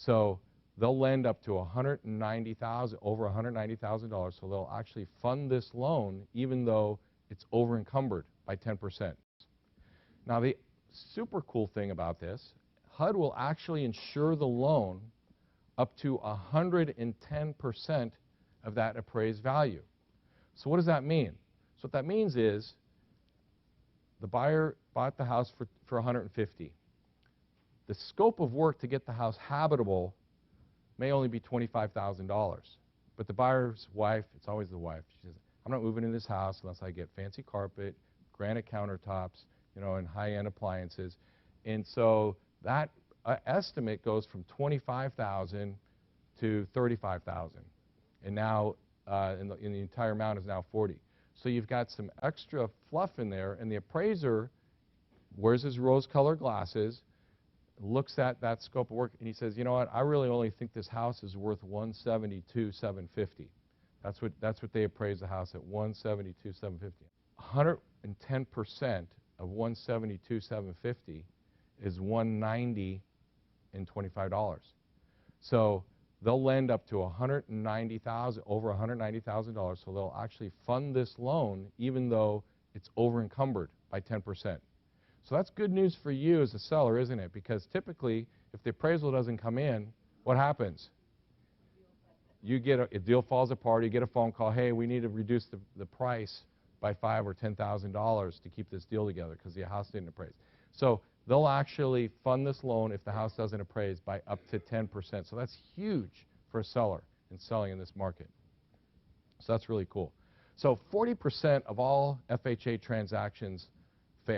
So they'll lend up to $190,000, over $190,000, so they'll actually fund this loan even though it's over encumbered by 10%. Now the super cool thing about this, HUD will actually insure the loan up to 110% of that appraised value. So what does that mean? So what that means is the buyer bought the house for 150. The scope of work to get the house habitable may only be $25,000. But the buyer's wife, it's always the wife, she says, I'm not moving in this house unless I get fancy carpet, granite countertops, you know, and high-end appliances. And so that estimate goes from $25,000 to $35,000. And now, in the entire amount is now $40,000. So you've got some extra fluff in there, and the appraiser wears his rose-colored glasses, looks at that scope of work, and he says, you know what, I really only think this house is worth $172,750. That's what they appraised the house at, $172,750. 110% of $172,750 is $190,025. So they'll lend up to $190,000, over $190,000, so they'll actually fund this loan even though it's over encumbered by 10%. So that's good news for you as a seller, isn't it? Because typically, if the appraisal doesn't come in, what happens? You get a deal falls apart, you get a phone call, hey, we need to reduce the price by $5,000 or $10,000 to keep this deal together because the house didn't appraise. So they'll actually fund this loan if the house doesn't appraise by up to 10%. So that's huge for a seller in selling in this market. So that's really cool. So 40% of all FHA transactions